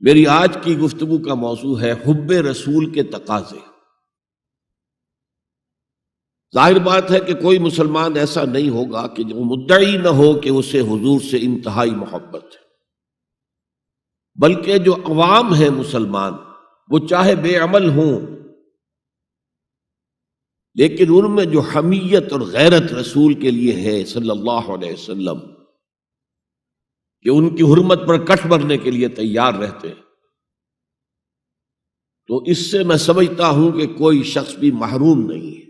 میری آج کی گفتگو کا موضوع ہے حب رسول کے تقاضے۔ ظاہر بات ہے کہ کوئی مسلمان ایسا نہیں ہوگا کہ جو مدعی نہ ہو کہ اسے حضور سے انتہائی محبت ہے، بلکہ جو عوام ہیں مسلمان، وہ چاہے بے عمل ہوں لیکن ان میں جو حمیت اور غیرت رسول کے لیے ہے صلی اللہ علیہ وسلم، کہ ان کی حرمت پر کٹ مرنے کے لیے تیار رہتے ہیں، تو اس سے میں سمجھتا ہوں کہ کوئی شخص بھی محروم نہیں ہے۔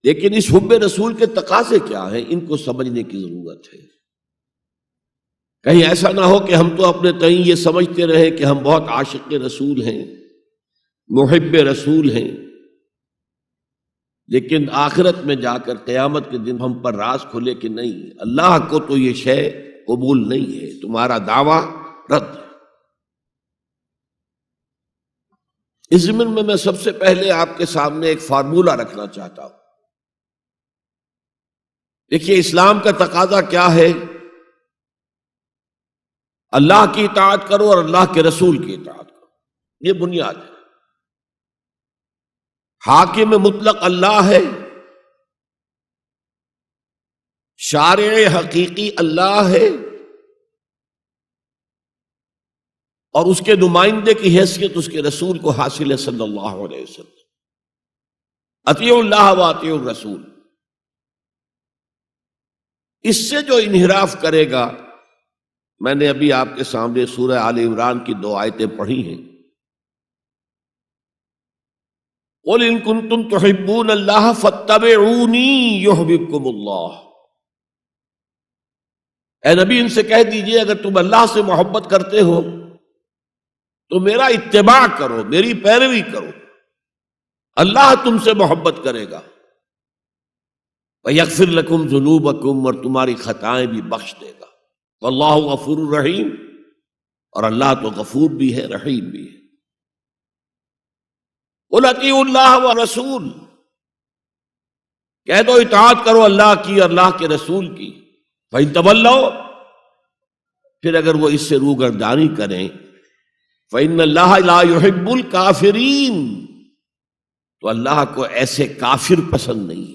لیکن اس حب رسول کے تقاضے کیا ہیں، ان کو سمجھنے کی ضرورت ہے۔ کہیں ایسا نہ ہو کہ ہم تو اپنے تئیں یہ سمجھتے رہے کہ ہم بہت عاشق رسول ہیں، محب رسول ہیں، لیکن آخرت میں جا کر قیامت کے دن ہم پر راز کھلے کہ نہیں، اللہ کو تو یہ شے قبول نہیں ہے، تمہارا دعویٰ رد ہے۔ اس ضمن میں سب سے پہلے آپ کے سامنے ایک فارمولہ رکھنا چاہتا ہوں۔ دیکھیے، اسلام کا تقاضا کیا ہے؟ اللہ کی اطاعت کرو اور اللہ کے رسول کی اطاعت کرو، یہ بنیاد ہے۔ حاکم مطلق اللہ ہے، شارع حقیقی اللہ ہے، اور اس کے نمائندے کی حیثیت اس کے رسول کو حاصل ہے صلی اللہ علیہ وسلم۔ اطیعوا اللہ و اطیعوا الرسول۔ اس سے جو انحراف کرے گا، میں نے ابھی آپ کے سامنے سورہ آل عمران کی 2 آیتیں پڑھی ہیں۔ قُلْ إِن كُنتُمْ تُحِبُّونَ اللَّهَ فَاتَّبِعُونِي يُحْبِبْكُمُ اللَّهُ۔ اے نبی، ان سے کہہ دیجئے اگر تم اللہ سے محبت کرتے ہو تو میرا اتباع کرو، میری پیروی کرو، اللہ تم سے محبت کرے گا۔ وَيَغْفِرْ لَكُمْ ذُنُوبَكُمْ، اور تمہاری خطائیں بھی بخش دے گا۔ وَاللَّهُ غَفُورٌ رَحِيمٌ، اور اللہ تو غفور بھی ہے، رحیم بھی ہے۔ قُلْ اطیعوا اللہ وَالرَّسُولَ، کہہ دو اطاعت کرو اللہ کی اور اللہ کے رسول کی۔ فَإِن تَوَلَّوْا، پھر اگر وہ اس سے روگردانی کریں، فَإِنَّ اللَّهَ لَا يُحِبُّ الْكَافِرِينَ، تو اللہ کو ایسے کافر پسند نہیں۔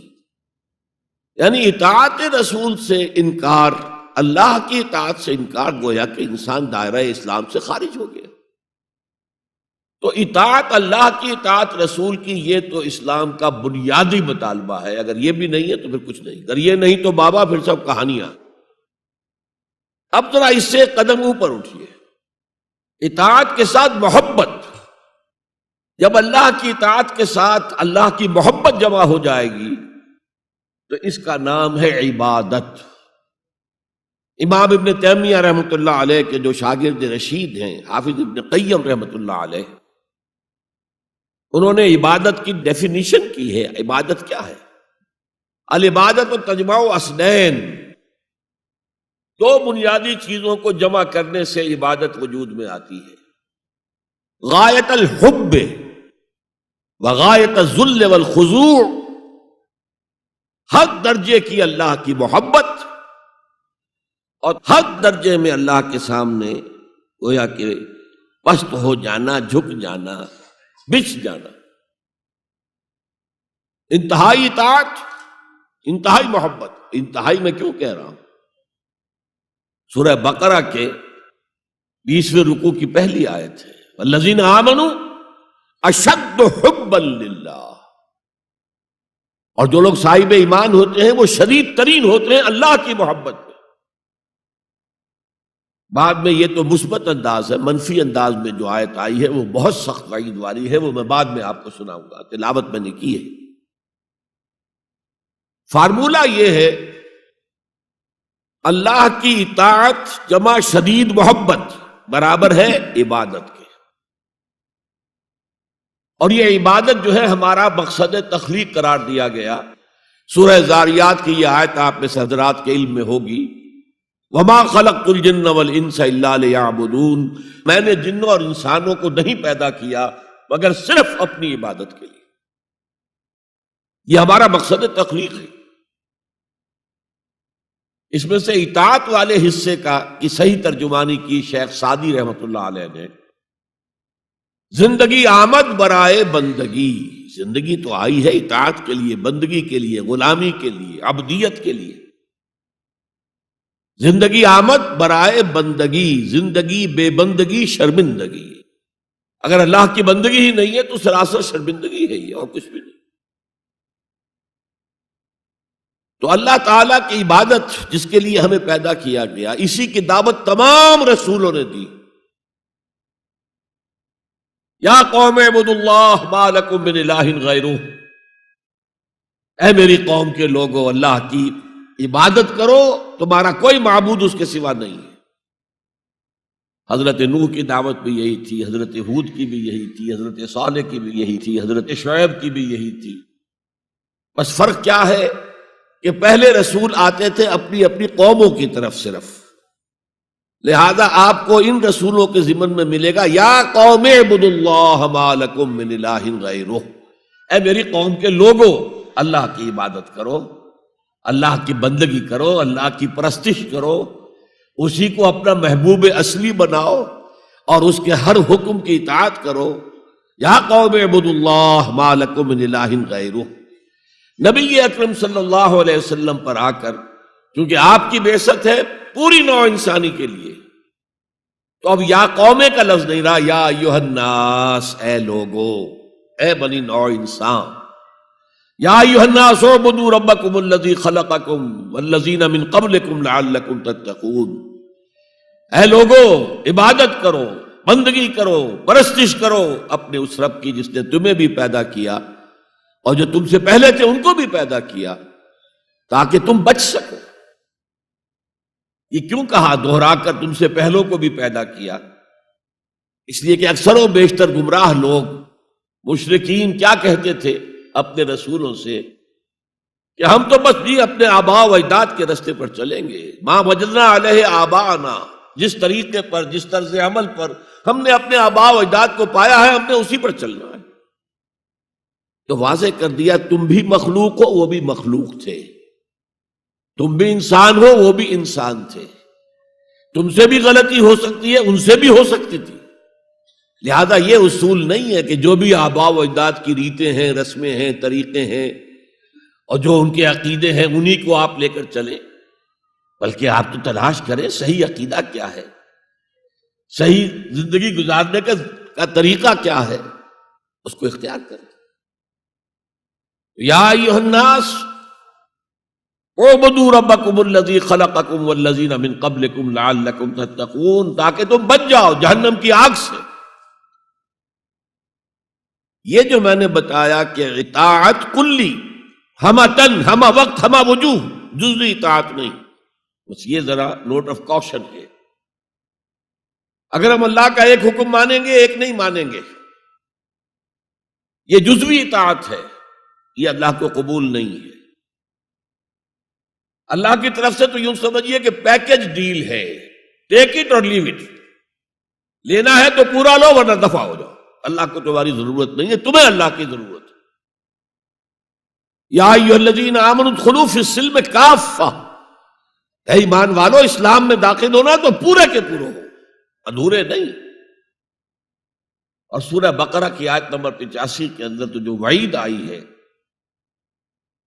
یعنی اطاعت رسول سے انکار، اللہ کی اطاعت سے انکار، گویا کہ انسان دائرہ اسلام سے خارج ہو گیا۔ تو اطاعت اللہ کی، اطاعت رسول کی، یہ تو اسلام کا بنیادی مطالبہ ہے۔ اگر یہ بھی نہیں ہے تو پھر کچھ نہیں، اگر یہ نہیں تو بابا پھر سب کہانیاں۔ اب ذرا اس سے قدم اوپر اٹھیے، اطاعت کے ساتھ محبت۔ جب اللہ کی اطاعت کے ساتھ اللہ کی محبت جمع ہو جائے گی تو اس کا نام ہے عبادت۔ امام ابن تیمیہ رحمۃ اللہ علیہ کے جو شاگرد رشید ہیں، حافظ ابن قیم رحمۃ اللہ علیہ، انہوں نے عبادت کی ڈیفینیشن کی ہے۔ عبادت کیا ہے؟ العبادت تجمع اصلین، 2 بنیادی چیزوں کو جمع کرنے سے عبادت وجود میں آتی ہے: غایت الحب وغایت الذل والخضوع، حد درجے کی اللہ کی محبت اور حد درجے میں اللہ کے سامنے گویا کہ پست ہو جانا، جھک جانا، بچھ جانا۔ انتہائی اطاعت، انتہائی محبت۔ انتہائی میں کیوں کہہ رہا ہوں؟ سورہ بقرہ کے 20ویں رکوع کی پہلی آیت ہے، والذین آمنوا اشد حبا للہ، اور جو لوگ صاحب ایمان ہوتے ہیں وہ شدید ترین ہوتے ہیں اللہ کی محبت میں۔ بعد میں یہ تو مثبت انداز ہے، منفی انداز میں جو آیت آئی ہے وہ بہت سخت وعید والی ہے، وہ میں بعد میں آپ کو سناؤں گا، تلاوت میں نے کی ہے۔ فارمولہ یہ ہے، اللہ کی اطاعت جمع شدید محبت برابر ہے عبادت کے۔ اور یہ عبادت جو ہے ہمارا مقصد تخلیق قرار دیا گیا۔ سورہ زاریات کی یہ آیت آپ میں سے حضرات کے علم میں ہوگی، وَمَا خَلَقْتُ الْجِنَّ وَالْإِنسَ إِلَّا لِيَعْبُدُونَ، میں نے جنوں اور انسانوں کو نہیں پیدا کیا مگر صرف اپنی عبادت کے لیے۔ یہ ہمارا مقصد تخلیق ہے۔ اس میں سے اطاعت والے حصے کی صحیح ترجمانی کی شیخ سعدی رحمۃ اللہ علیہ نے، زندگی آمد برائے بندگی، زندگی تو آئی ہے اطاعت کے لیے، بندگی کے لیے، غلامی کے لیے، عبدیت کے لیے۔ زندگی آمد برائے بندگی، زندگی بے بندگی شرمندگی۔ اگر اللہ کی بندگی ہی نہیں ہے تو سراسر شرمندگی ہے یہ، اور کچھ بھی نہیں۔ تو اللہ تعالیٰ کی عبادت جس کے لیے ہمیں پیدا کیا گیا، اسی کی دعوت تمام رسولوں نے دی۔ یا قوم اعبدوا اللہ ما لکم من الہ غیرہ، اے میری قوم کے لوگوں، اللہ کی عبادت کرو، تمہارا کوئی معبود اس کے سوا نہیں ہے۔ حضرت نوح کی دعوت بھی یہی تھی، حضرت ہود کی بھی یہی تھی، حضرت صالح کی بھی یہی تھی، حضرت شعیب کی بھی یہی تھی۔ بس فرق کیا ہے کہ پہلے رسول آتے تھے اپنی اپنی قوموں کی طرف صرف، لہذا آپ کو ان رسولوں کے ضمن میں ملے گا یا قوم اعبدوا اللہ ما لکم من الہ غیرہ، اے میری قوم کے لوگوں، اللہ کی عبادت کرو، اللہ کی بندگی کرو، اللہ کی پرستش کرو، اسی کو اپنا محبوب اصلی بناؤ اور اس کے ہر حکم کی اطاعت کرو۔ یا قوم اعبدوا اللہ ما لکم من الہ غیرہ۔ نبی اکرم صلی اللہ علیہ وسلم پر آ کر، کیونکہ آپ کی بعثت ہے پوری نوع انسانی کے لیے، تو اب یا قومے کا لفظ نہیں رہا، یا ایھا الناس، اے لوگو، اے بنی نوع انسان۔ یا ایھا الناس اعبدوا ربکم الذی خلقکم والذین من قبلکم لعلکم تتقون، اے لوگو عبادت کرو، بندگی کرو، پرستش کرو اپنے اس رب کی جس نے تمہیں بھی پیدا کیا اور جو تم سے پہلے تھے ان کو بھی پیدا کیا، تاکہ تم بچ سکو۔ یہ کیوں کہا دوہرا کر تم سے پہلوں کو بھی پیدا کیا؟ اس لیے کہ اکثر و بیشتر گمراہ لوگ، مشرکین کیا کہتے تھے اپنے رسولوں سے کہ ہم تو بس جی اپنے آباء و اجداد کے رستے پر چلیں گے، ما وجدنا علیہ آباءنا، جس طریقے پر، جس طرز عمل پر ہم نے اپنے آباء و اجداد کو پایا ہے، ہم نے اسی پر چلنا ہے۔ تو واضح کر دیا تم بھی مخلوق ہو، وہ بھی مخلوق تھے، تم بھی انسان ہو، وہ بھی انسان تھے، تم سے بھی غلطی ہو سکتی ہے، ان سے بھی ہو سکتی تھی۔ لہذا یہ اصول نہیں ہے کہ جو بھی آباء و اجداد کی ریتیں ہیں، رسمیں ہیں، طریقے ہیں اور جو ان کے عقیدے ہیں انہی کو آپ لے کر چلیں، بلکہ آپ تو تلاش کریں صحیح عقیدہ کیا ہے، صحیح زندگی گزارنے کا طریقہ کیا ہے، اس کو اختیار کریں۔ یا ایھا الناس اعبدوا ربکم الذی خلقکم والذین من قبلکم لعلکم تتقون، تاکہ تم بچ جاؤ جہنم کی آگ سے۔ یہ جو میں نے بتایا کہ اطاعت کلی، ہمہ تن، ہمہ وقت، ہمہ وجوہ، جزوی اطاعت نہیں، بس یہ ذرا نوٹ آف کوشن ہے۔ اگر ہم اللہ کا ایک حکم مانیں گے، ایک نہیں مانیں گے، یہ جزوی اطاعت ہے، یہ اللہ کو قبول نہیں ہے۔ اللہ کی طرف سے تو یوں سمجھیے کہ پیکج ڈیل ہے، ٹیک اٹ اور لیو اٹ، لینا ہے تو پورا لو ورنہ دفع ہو جاؤ، اللہ کو تمہاری ضرورت نہیں ہے، تمہیں اللہ کی ضرورت ہے۔ یا ایھا الذین آمنوا ادخلوا فی السلم کافہ، اے ایمان والو اسلام میں داخل ہونا تو پورے کے پورے ہو، ادھورے نہیں۔ اور سورہ بقرہ کی آیت نمبر 85 کے اندر تو جو وعید آئی ہے،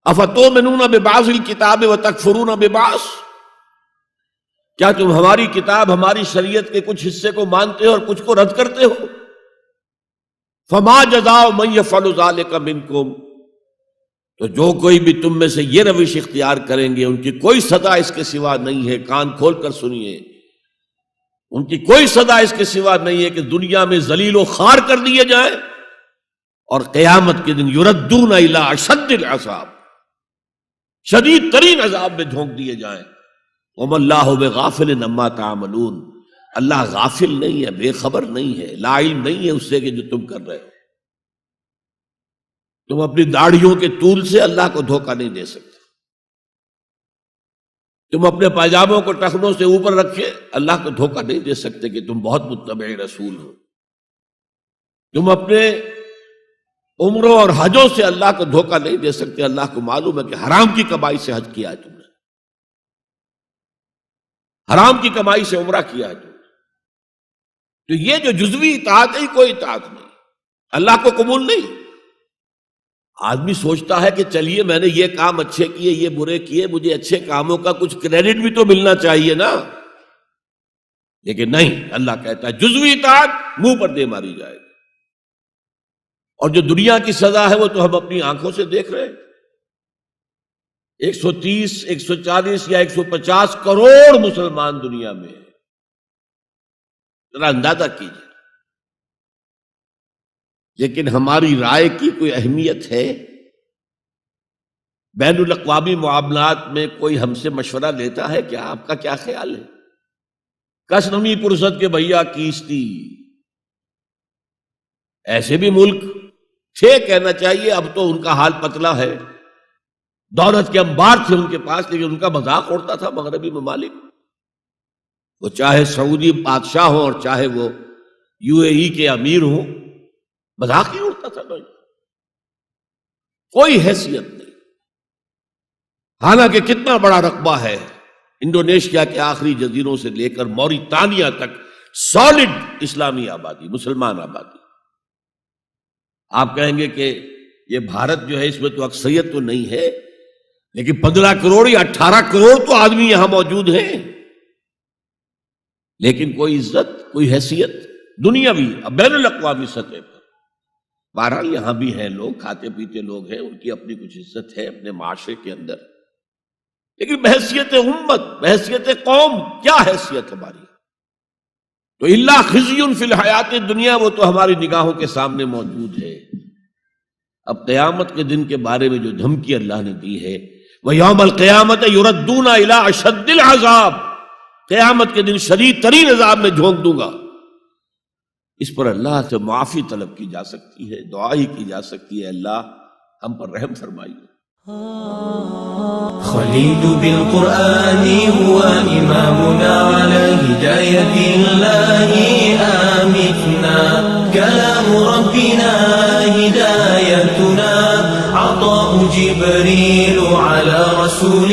افتؤمنون ببعض الکتاب وتکفرون ببعض، کیا تم ہماری کتاب، ہماری شریعت کے کچھ حصے کو مانتے ہو اور کچھ کو رد کرتے ہو؟ فما جزاء من یفعل ذلک منکم، تو جو کوئی بھی تم میں سے یہ روش اختیار کریں گے ان کی کوئی سزا اس کے سوا نہیں ہے، کان کھول کر سنیے، ان کی کوئی سزا اس کے سوا نہیں ہے کہ دنیا میں ذلیل و خوار کر دیے جائیں اور قیامت کے دن یردون الی اشد العذاب، شدید ترین عذاب میں جھونک دیے جائیں۔ وما اللہ بغافل عما تعملون، اللہ غافل نہیں ہے، بے خبر نہیں ہے، لا علم نہیں ہے اس سے کہ جو تم کر رہے ہو۔ تم اپنی داڑھیوں کے طول سے اللہ کو دھوکہ نہیں دے سکتے، تم اپنے پائجاموں کو ٹخنوں سے اوپر رکھے اللہ کو دھوکہ نہیں دے سکتے کہ تم بہت متبع رسول ہو، تم اپنے عمروں اور حجوں سے اللہ کو دھوکہ نہیں دے سکتے، اللہ کو معلوم ہے کہ حرام کی کمائی سے حج کیا ہے تم نے۔ حرام کی کمائی سے عمرہ کیا ہے تو یہ جو جزوی اطاعت ہے کوئی اطاعت نہیں، اللہ کو قبول نہیں۔ آدمی سوچتا ہے کہ چلیے میں نے یہ کام اچھے کیے، یہ برے کیے، مجھے اچھے کاموں کا کچھ کریڈٹ بھی تو ملنا چاہیے نا، لیکن نہیں، اللہ کہتا ہے جزوی اطاعت منہ پر دے ماری جائے گی۔ اور جو دنیا کی سزا ہے وہ تو ہم اپنی آنکھوں سے دیکھ رہے ہیں، 130 140 یا 150 کروڑ مسلمان دنیا میں ہیں، ذرا اندازہ کیجیے۔ لیکن ہماری رائے کی کوئی اہمیت ہے؟ بین الاقوامی معاملات میں کوئی ہم سے مشورہ لیتا ہے کیا؟ آپ کا کیا خیال ہے؟ کس نمی پرست کے بھیا کیستی، ایسے بھی ملک تھے کہنا چاہیے، اب تو ان کا حال پتلا ہے، دولت کے انبار تھے ان کے پاس، لیکن ان کا مذاق اڑتا تھا مغربی ممالک، وہ چاہے سعودی بادشاہ ہوں اور چاہے وہ UAE کے امیر ہوں، مذاق ہی اڑتا تھا، کوئی حیثیت نہیں۔ حالانکہ کتنا بڑا رقبہ ہے انڈونیشیا کے آخری جزیروں سے لے کر موریتانیہ تک، سالڈ اسلامی آبادی، مسلمان آبادی۔ آپ کہیں گے کہ یہ بھارت جو ہے اس میں تو اکثریت تو نہیں ہے، لیکن 15 کروڑ یا 18 کروڑ تو آدمی یہاں موجود ہیں، لیکن کوئی عزت، کوئی حیثیت دنیاوی بین الاقوامی سطح پر۔ بہرحال یہاں بھی ہیں لوگ، کھاتے پیتے لوگ ہیں، ان کی اپنی کچھ عزت ہے اپنے معاشرے کے اندر، لیکن بحیثیت امت، بحیثیت قوم کیا حیثیت ہماری؟ تو الا خزی فی الحیات الدنیا، وہ تو ہماری نگاہوں کے سامنے موجود ہے۔ اب قیامت کے دن کے بارے میں جو دھمکی اللہ نے دی ہے، وَيَوْمَ الْقِيَامَةِ يُرَدُّونَ إِلَىٰ أَشَدِّ الْعَذَابِ، قیامت کے دن شدید ترین عذاب میں جھونک دوں گا۔ اس پر اللہ سے معافی طلب کی جا سکتی ہے، دعا ہی کی جا سکتی ہے، اللہ ہم پر رحم فرمائیے۔ خليل بالقرآن هو إمامنا على هداية الله آمتنا، كلام ربنا هدايتنا، عطاء جبريل على رسول